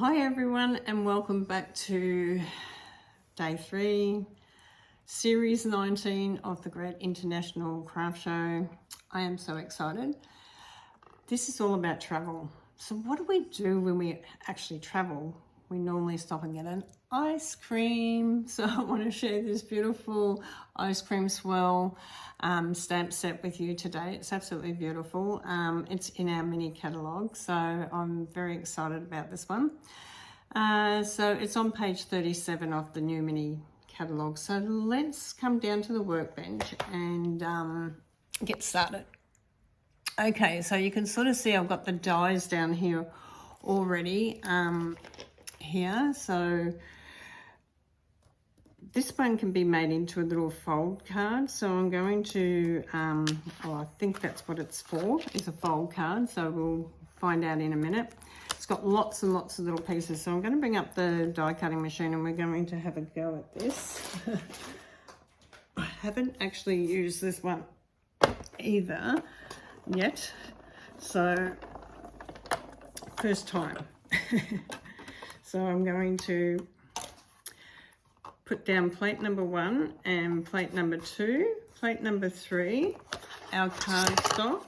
Hi everyone, and welcome back to day 3, series 19 of the Great International Craft Show. I am so excited. This is all about travel. So what do we do when we actually travel? We normally stop and get an ice cream. So I want to share this beautiful ice cream swirl stamp set with you today. It's absolutely beautiful. It's in our mini catalogue, so I'm very excited about this one. So it's on page 37 of the new mini catalogue. So let's come down to the workbench and get started. Okay, so you can sort of see I've got the dies down here already here. So this one can be made into a little fold card. So I'm going to, I think that's what it's for, is a fold card. So we'll find out in a minute. It's got lots and lots of little pieces. So I'm going to bring up the die cutting machine and we're going to have a go at this. I haven't actually used this one either yet. So first time. So I'm going to put down plate number 1 and plate number 2, plate number 3, our cardstock,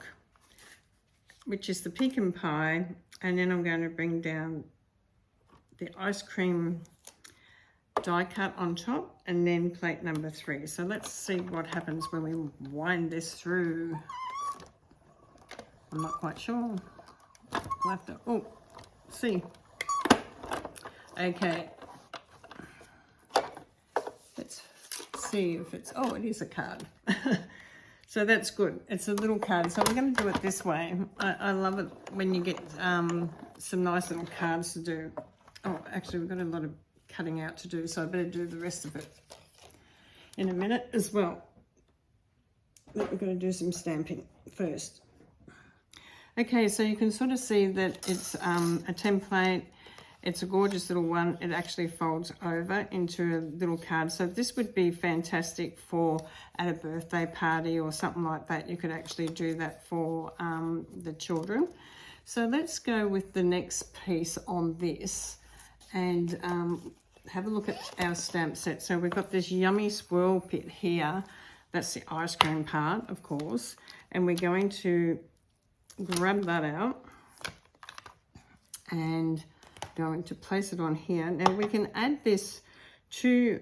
which is the pecan pie, and then I'm going to bring down the ice cream die cut on top, and then plate number 3. So let's see what happens when we wind this through. I'm not quite sure. We'll have to, see. Okay. Let's see if it's, it is a card. So that's good. It's a little card. So we're going to do it this way. I love it when you get some nice little cards to do. Oh, actually we've got a lot of cutting out to do, so I better do the rest of it in a minute as well. But we're going to do some stamping first. Okay, so you can sort of see that it's a template. It's a gorgeous little one. It actually folds over into a little card. So this would be fantastic for at a birthday party or something like that. You could actually do that for the children. So let's go with the next piece on this and have a look at our stamp set. So we've got this yummy swirl pit here. That's the ice cream part, of course. And we're going to grab that out and going to place it on here. Now we can add this to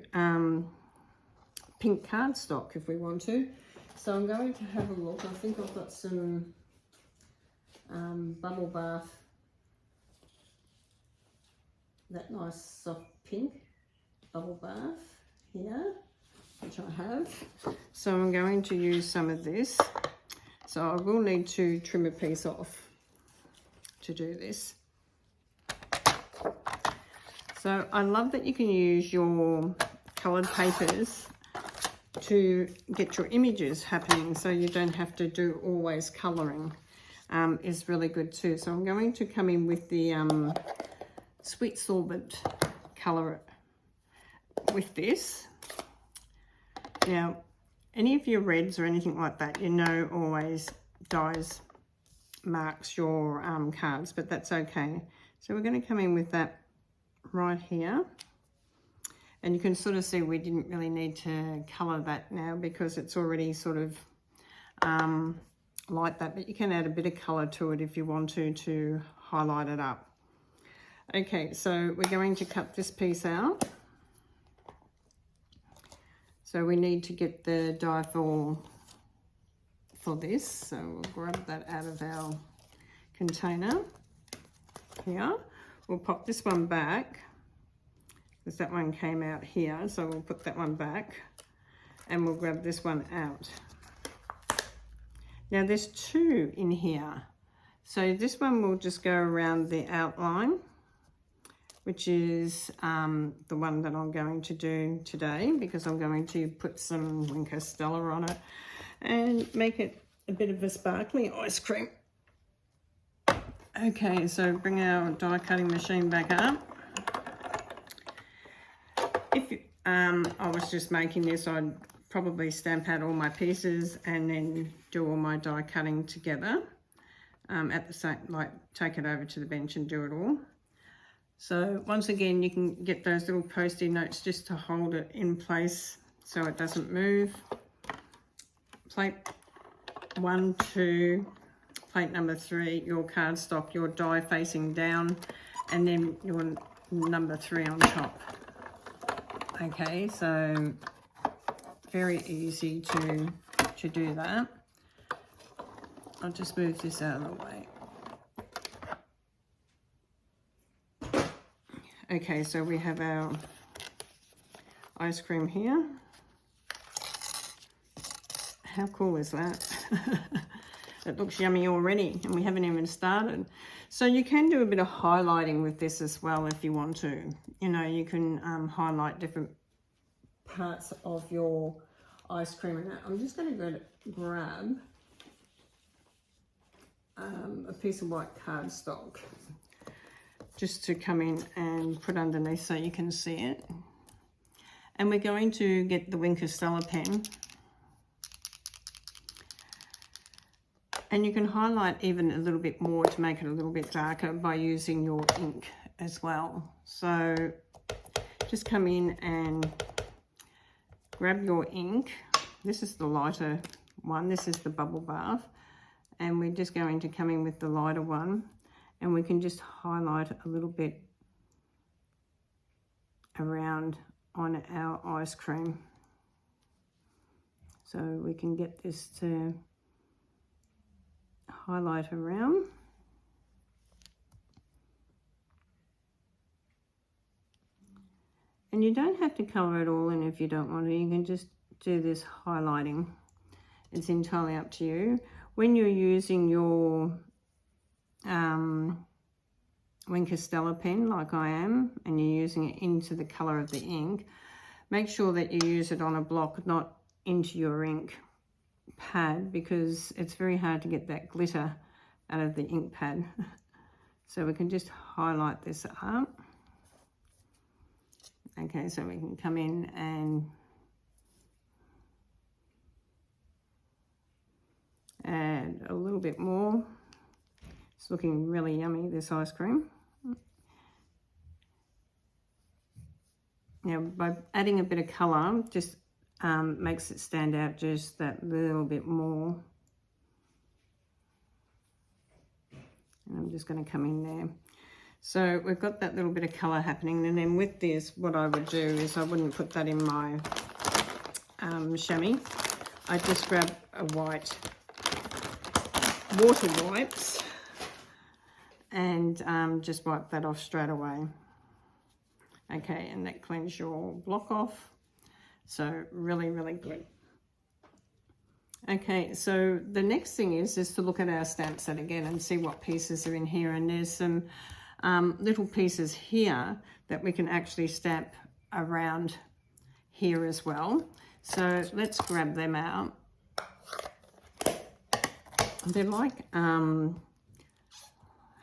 pink cardstock if we want to. So I'm going to have a look. I think I've got some bubble bath, that nice soft pink bubble bath here, which I have. So I'm going to use some of this. So I will need to trim a piece off to do this. So I love that you can use your coloured papers to get your images happening, so you don't have to do always colouring. Is really good too. So I'm going to come in with the sweet sorbet colour with this. Now, any of your reds or anything like that, always dies marks your cards, but that's okay. So we're going to come in with that right here, and you can sort of see we didn't really need to colour that now because it's already sort of like that, but you can add a bit of colour to it if you want to highlight it up. Okay, so we're going to cut this piece out. So we need to get the die for this, so we'll grab that out of our container here. We'll pop this one back because that one came out here, so we'll put that one back and we'll grab this one out. Now there's 2 in here, so this one will just go around the outline, which is the one that I'm going to do today because I'm going to put some Wink Stella on it and make it a bit of a sparkly ice cream. Okay, so bring our die cutting machine back up. If I was just making this, I'd probably stamp out all my pieces and then do all my die cutting together at the same, like take it over to the bench and do it all. So once again, you can get those little post-it notes just to hold it in place so it doesn't move. Plate 1, 2, plate number 3, your cardstock, your die facing down, and then your number 3 on top. Okay, so very easy to do that. I'll just move this out of the way. Okay, so we have our ice cream here. How cool is that? It looks yummy already, and we haven't even started. So you can do a bit of highlighting with this as well if you want to. You know, you can highlight different parts of your ice cream. And I'm just going to go to grab a piece of white cardstock just to come in and put underneath so you can see it. And we're going to get the Wink Stella pen. And you can highlight even a little bit more to make it a little bit darker by using your ink as well. So just come in and grab your ink. This is the lighter one. This is the bubble bath. And we're just going to come in with the lighter one. And we can just highlight a little bit around on our ice cream. So we can get this to highlight around. And you don't have to colour it all in if you don't want to. You can just do this highlighting. It's entirely up to you. When you're using your Wink Stella pen like I am, and you're using it into the colour of the ink, make sure that you use it on a block, not into your ink pad, because it's very hard to get that glitter out of the ink pad. So we can just highlight this up. Okay, so we can come in and add a little bit more. It's looking really yummy, this ice cream. Now, by adding a bit of colour, just makes it stand out just that little bit more. And I'm just going to come in there. So we've got that little bit of colour happening, and then with this, what I would do is I wouldn't put that in my chamois. I just grab a white water wipes and just wipe that off straight away. Okay, and that cleans your block off. So really, really good. Okay, so the next thing is to look at our stamp set again and see what pieces are in here. And there's some little pieces here that we can actually stamp around here as well. So let's grab them out. They're like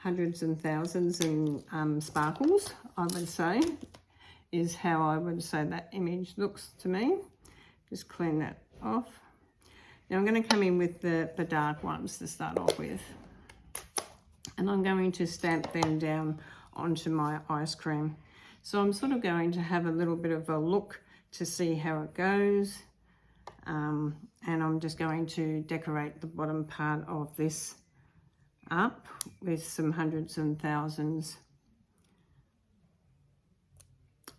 hundreds and thousands in sparkles, I would say, is how I would say that image looks to me. Just clean that off. Now I'm going to come in with the dark ones to start off with. And I'm going to stamp them down onto my ice cream. So I'm sort of going to have a little bit of a look to see how it goes. And I'm just going to decorate the bottom part of this up with some hundreds and thousands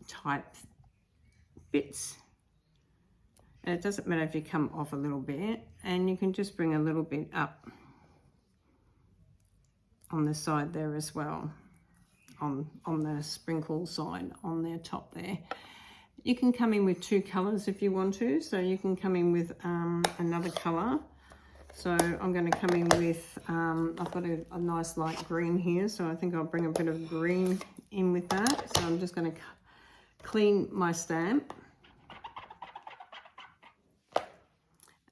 type bits. And it doesn't matter if you come off a little bit, and you can just bring a little bit up on the side there as well, on the sprinkle side on the top there. You can come in with 2 colours if you want to, so you can come in with another colour. So I'm going to come in with, I've got a nice light green here, so I think I'll bring a bit of green in with that. So I'm just going to clean my stamp.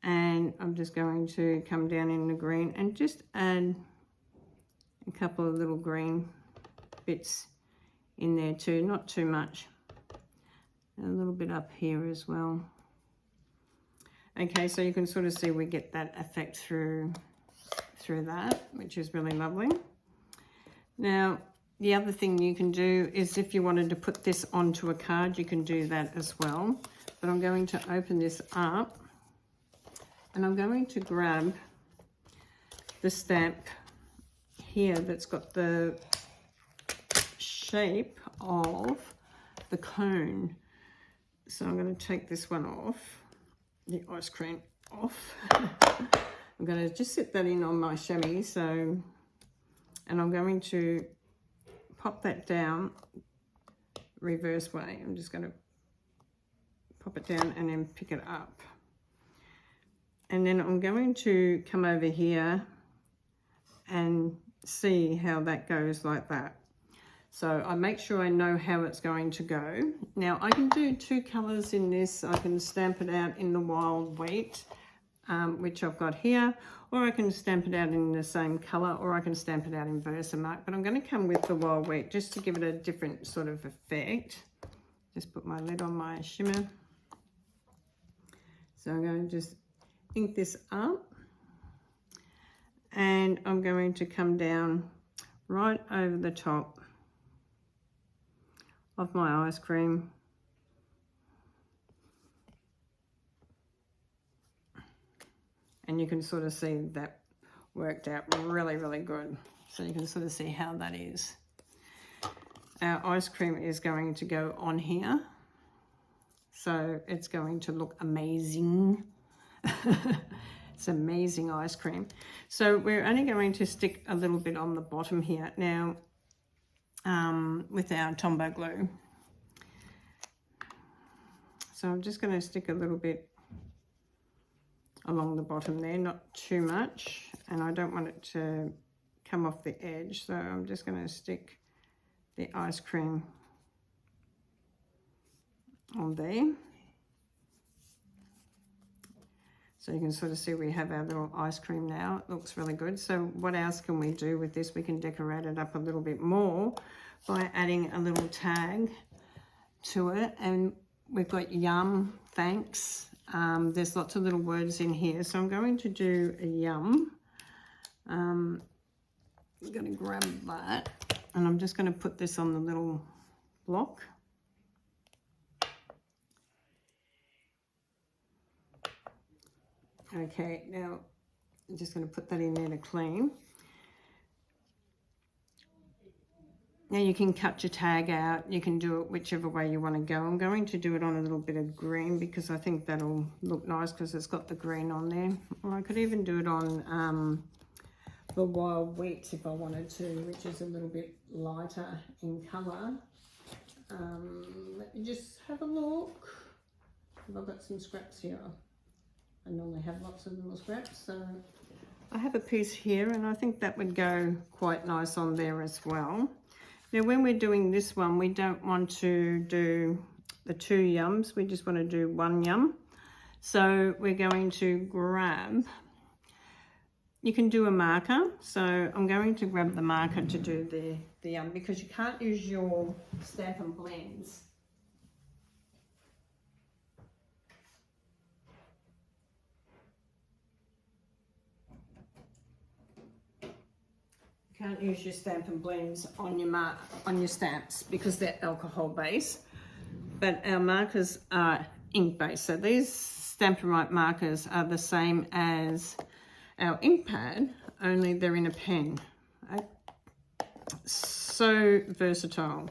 And I'm just going to come down in the green and just add a couple of little green bits in there too, not too much. And a little bit up here as well. Okay, so you can sort of see we get that effect through that, which is really lovely. Now, the other thing you can do is if you wanted to put this onto a card, you can do that as well. But I'm going to open this up and I'm going to grab the stamp here that's got the shape of the cone. So I'm going to take this one off, the ice cream off. I'm going to just sit that in on my chamois. So, and I'm going to pop that down reverse way. I'm just going to pop it down and then pick it up. And then I'm going to come over here and see how that goes like that. So I make sure I know how it's going to go. Now I can do two colours in this. I can stamp it out in the wild wheat, which I've got here, or I can stamp it out in the same colour, or I can stamp it out in Versamark. But I'm going to come with the wild wheat just to give it a different sort of effect. Just put my lid on my shimmer. So I'm going to just ink this up. And I'm going to come down right over the top of my ice cream. And you can sort of see that worked out really, really good. So you can sort of see how that is. Our ice cream is going to go on here. So it's going to look amazing. It's amazing ice cream. So we're only going to stick a little bit on the bottom here now with our Tombow glue. So I'm just going to stick a little bit along the bottom there, not too much, and I don't want it to come off the edge, so I'm just going to stick the ice cream on there. So you can sort of see we have our little ice cream now. It looks really good. So what else can we do with this? We can decorate it up a little bit more by adding a little tag to it. And we've got yum, thanks. There's lots of little words in here. So I'm going to do a yum. I'm going to grab that and I'm just going to put this on the little block. Okay, now I'm just going to put that in there to clean. Now you can cut your tag out. You can do it whichever way you want to go. I'm going to do it on a little bit of green because I think that'll look nice because it's got the green on there. Or I could even do it on the wild wheat if I wanted to, which is a little bit lighter in colour. Let me just have a look. Have I got some scraps here? I normally have lots of little scraps, so I have a piece here and I think that would go quite nice on there as well. Now when we're doing this one, we don't want to do the two yums, we just want to do one yum. So we're going to grab, you can do a marker, so I'm going to grab the marker to do the yum because you can't use your Stampin' Blends. Can't use your Stampin' Blends on your stamps because they're alcohol based, but our markers are ink based. So these Stampin' Right markers are the same as our ink pad, only they're in a pen. So versatile.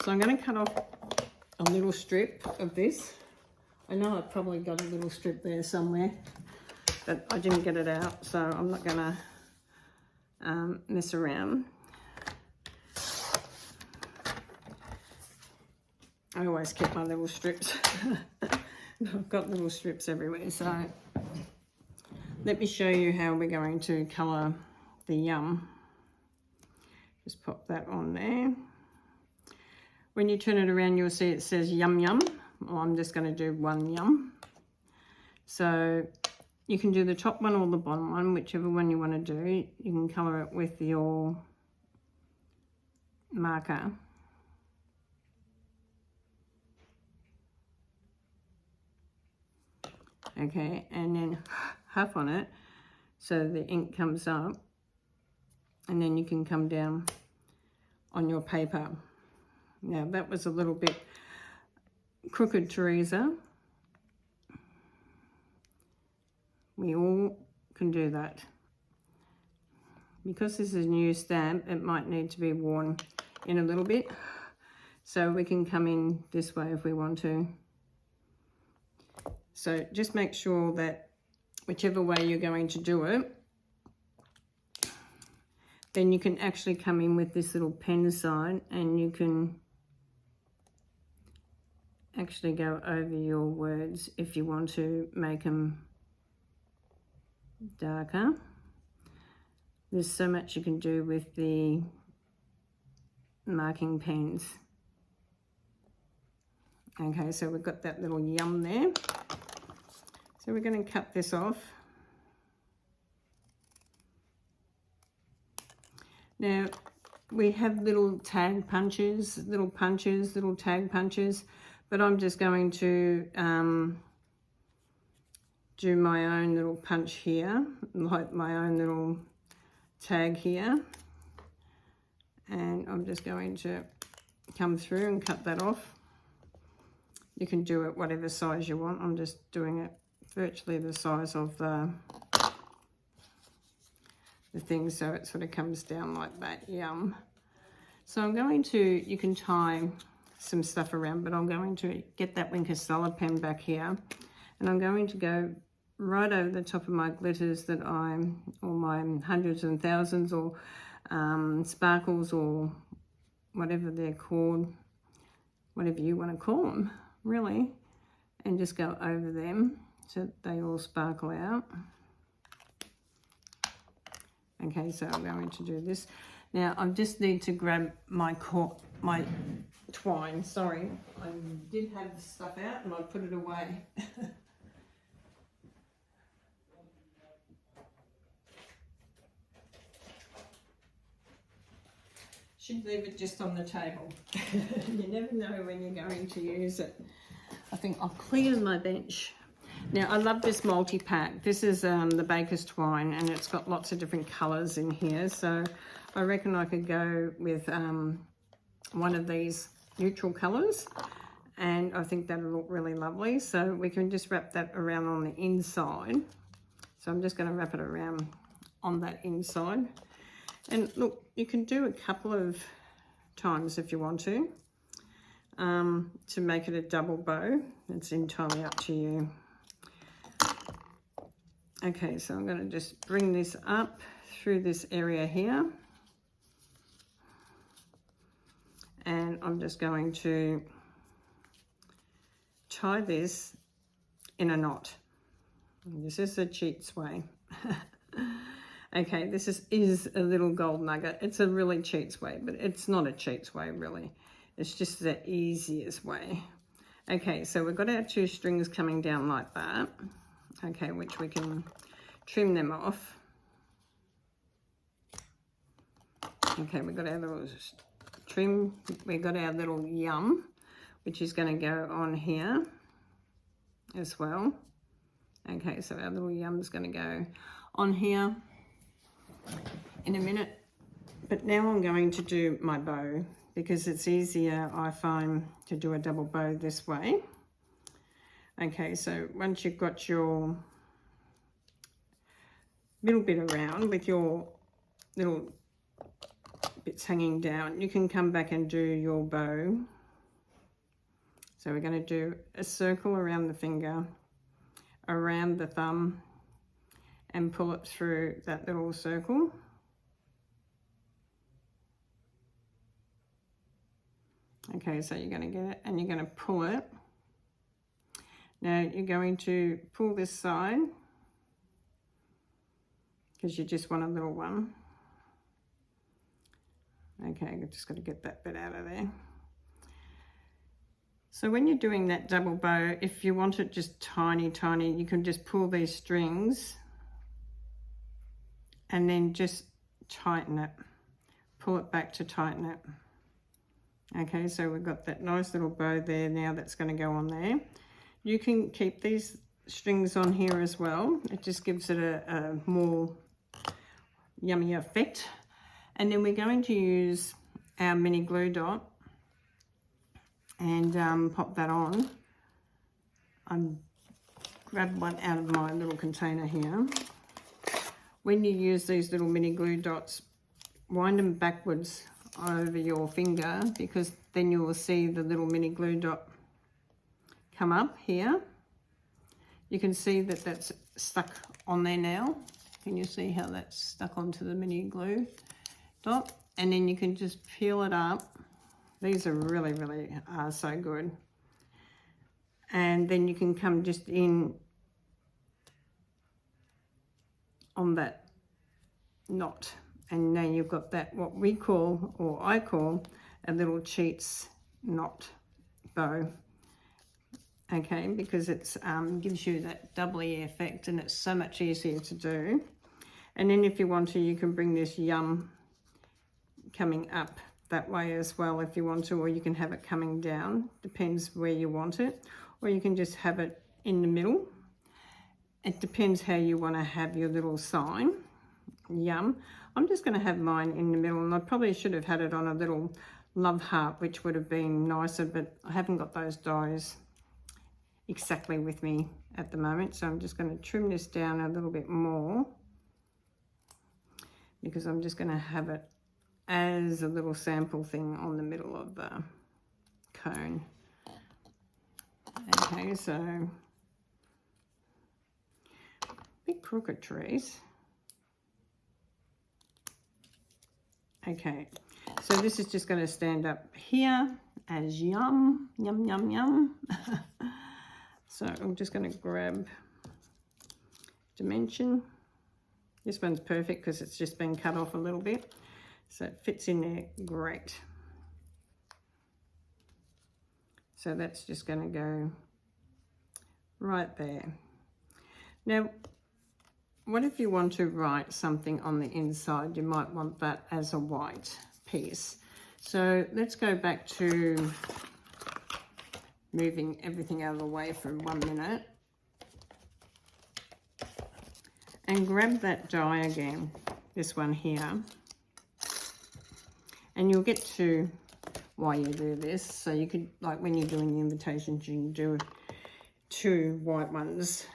So I'm going to cut off a little strip of this. I know I've probably got a little strip there somewhere, but I didn't get it out, so I'm not going to mess around. I always keep my little strips. I've got little strips everywhere, so let me show you how we're going to colour the yum. Just pop that on there. When you turn it around, you'll see it says yum yum. Well, I'm just going to do one yum. So you can do the top one or the bottom one, whichever one you want to do. You can colour it with your marker. Okay, and then half on it so the ink comes up, and then you can come down on your paper. Now that was a little bit crooked, Teresa. We all can do that. Because this is a new stamp, it might need to be worn in a little bit. So we can come in this way if we want to. So just make sure that whichever way you're going to do it, then you can actually come in with this little pen sign and you can actually go over your words if you want to make them darker. There's so much you can do with the marking pens. Okay, so we've got that little yum there. So we're going to cut this off. Now, we have little tag punches, little tag punches, but I'm just going to do my own little punch here, like my own little tag here. And I'm just going to come through and cut that off. You can do it whatever size you want. I'm just doing it virtually the size of the thing, so it sort of comes down like that. Yum. So I'm going to, you can tie some stuff around, but I'm going to get that Wink of Stella pen back here, and I'm going to go right over the top of my glitters that I'm, or my hundreds and thousands, or sparkles, or whatever they're called, whatever you want to call them, really, and just go over them so that they all sparkle out. Okay, so I'm going to do this. Now I just need to grab my twine. Sorry, I did have the stuff out and I put it away. Should leave it just on the table. You never know when you're going to use it. I think I'll clear my bench. Now I love this multi-pack. This is the Baker's Twine, and it's got lots of different colours in here. So I reckon I could go with one of these neutral colours, and I think that'll look really lovely. So we can just wrap that around on the inside. So I'm just going to wrap it around on that inside. And look, you can do a couple of times if you want to make it a double bow. It's entirely up to you. Okay, so I'm going to just bring this up through this area here. And I'm just going to tie this in a knot. This is a cheats way. Okay, this is a little gold nugget. It's a really cheats way, but it's not a cheats way, really. It's just the easiest way. Okay, so we've got our two strings coming down like that. Okay, which we can trim them off. Okay, we've got our little trim. We've got our little yum, which is going to go on here as well. Okay, so our little yum's going to go on here in a minute. But now I'm going to do my bow, because it's easier, I find, to do a double bow this way. Okay, so once you've got your little bit around with your little bits hanging down, you can come back and do your bow. So we're going to do a circle around the finger, around the thumb, and pull it through that little circle. Okay, so you're going to get it and you're going to pull it. Now you're going to pull this side, because you just want a little one. Okay, I've just got to get that bit out of there. So when you're doing that double bow, if you want it just tiny, you can just pull these strings and then just tighten it. Pull it back to tighten it. Okay, so we've got that nice little bow there now that's going to go on there. You can keep these strings on here as well. It just gives it a more yummy effect. And then we're going to use our mini glue dot and pop that on. I'm grab one out of my little container here. When you use these little mini glue dots, wind them backwards over your finger, because then you will see the little mini glue dot come up here. You can see that that's stuck on there now. Can you see how that's stuck onto the mini glue dot? And then you can just peel it up. These are really so good. And then you can come just in on that knot, and now you've got that, what we call, or I call, a little cheats knot bow. Okay, because it's gives you that doubly effect, and it's so much easier to do. And then if you want to, you can bring this yum coming up that way as well if you want to, or you can have it coming down, depends where you want it, or you can just have it in the middle. It depends how you want to have your little sign, yum. I'm just going to have mine in the middle, and I probably should have had it on a little love heart, which would have been nicer, but I haven't got those dies exactly with me at the moment, so I'm just going to trim this down a little bit more, because I'm just going to have it as a little sample thing on the middle of the cone. Okay, so big crooked trees. Okay, so this is just going to stand up here as yum, yum, yum, yum. So I'm just going to grab dimension. This one's perfect because it's just been cut off a little bit, so it fits in there great. So that's just going to go right there. Now, what if you want to write something on the inside? You might want that as a white piece. So let's go back to moving everything out of the way for 1 minute. And grab that die again, this one here. And you'll get to why you do this. So you could, like when you're doing the invitations, you can do 2 white ones.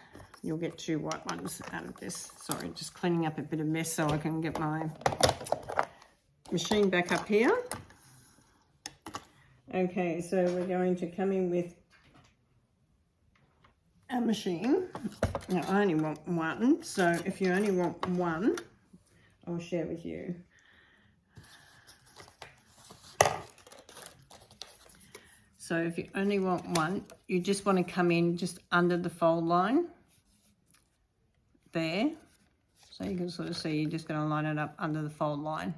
You'll get 2 white ones out of this. Sorry, just cleaning up a bit of mess so I can get my machine back up here. Okay, so we're going to come in with a machine. Now, I only want 1, so if you only want 1, I'll share with you. So if you only want 1, you just want to come in just under the fold line. There, so you can sort of see you're just going to line it up under the fold line.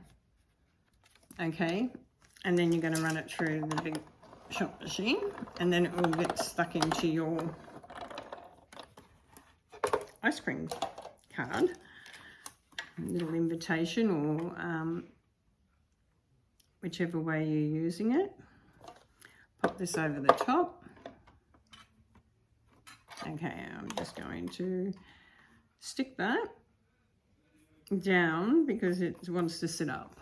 Okay, and then you're going to run it through the big shop machine, and then it will get stuck into your ice cream card, a little invitation, or whichever way you're using it. Pop this over the top. Okay, I'm just going to stick that down because it wants to sit up.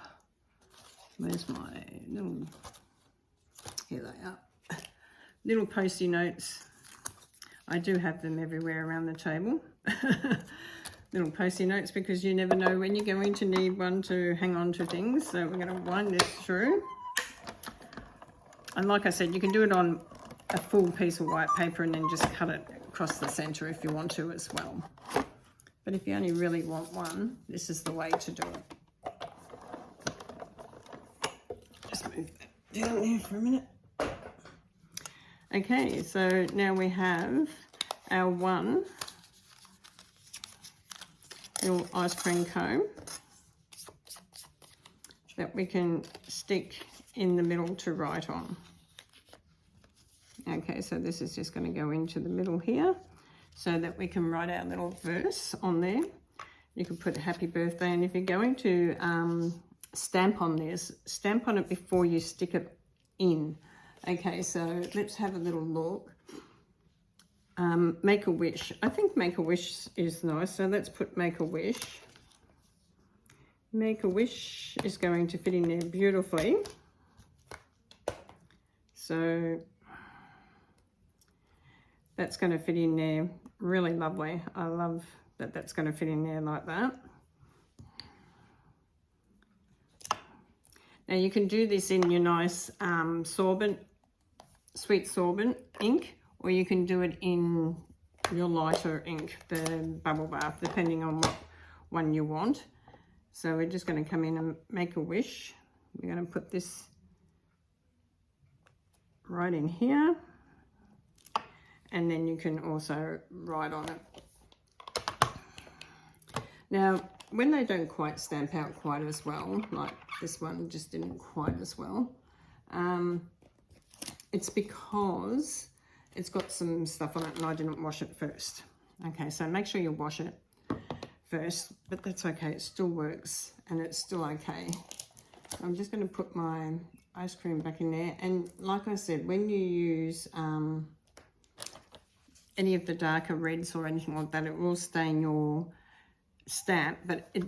Where's my little, here they are, little post-it notes. I do have them everywhere around the table. Little post-it notes, because you never know when you're going to need one to hang on to things. So we're going to wind this through. And like I said, you can do it on a full piece of white paper and then just cut it across the center if you want to as well. But if you only really want 1, this is the way to do it. Just move that down there for a minute. Okay, so now we have our 1 little ice cream cone that we can stick in the middle to write on. Okay, so this is just going to go into the middle here so that we can write our little verse on there. You can put happy birthday, and if you're going to stamp on this, stamp on it before you stick it in. Okay, so let's have a little look. Make a wish. I think make a wish is nice, so let's put make a wish. Make a wish is going to fit in there beautifully. So that's going to fit in there really lovely. I love that that's going to fit in there like that. Now you can do this in your nice sweet sorbent ink, or you can do it in your lighter ink, the bubble bath, depending on what one you want. So we're just going to come in and make a wish. We're going to put this right in here, and then you can also write on it. Now, when they don't quite stamp out quite as well, like this one just didn't quite as well, it's because it's got some stuff on it and I didn't wash it first. Okay, so make sure you wash it first, but that's okay, it still works and it's still okay. I'm just going to put my ice cream back in there, and like I said, when you use any of the darker reds or anything like that, it will stain your stamp, but it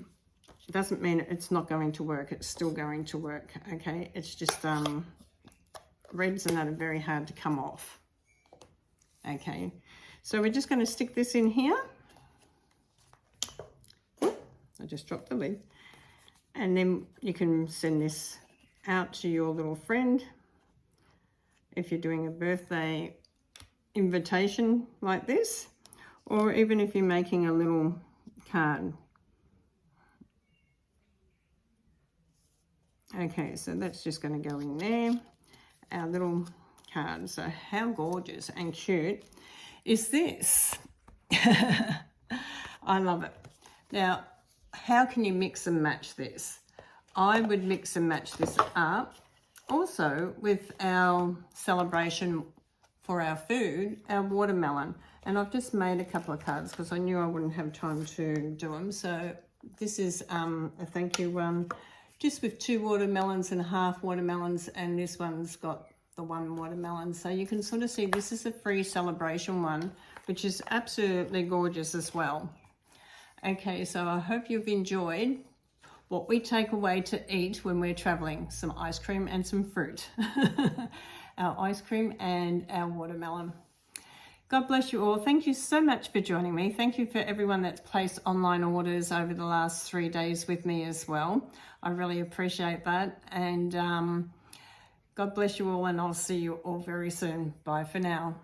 doesn't mean it's not going to work. It's still going to work. Okay, it's just reds and that are very hard to come off. Okay, so we're just going to stick this in here. I just dropped the lid, and then you can send this out to your little friend if you're doing a birthday invitation like this, or even if you're making a little card. Okay, so that's just going to go in there, our little card. So how gorgeous and cute is this? I love it. Now, how can you mix and match this? I would mix and match this up also with our celebration for our food, our watermelon. And I've just made a couple of cards because I knew I wouldn't have time to do them. So this is a thank you one, just with 2 watermelons and half watermelons, and this one's got the 1 watermelon. So you can sort of see this is a free celebration one, which is absolutely gorgeous as well. Okay, so I hope you've enjoyed what we take away to eat when we're traveling, some ice cream and some fruit. Our ice cream and our watermelon. God bless you all. Thank you so much for joining me. Thank you for everyone that's placed online orders over the last 3 days with me as well. I really appreciate that. And God bless you all, and I'll see you all very soon. Bye for now.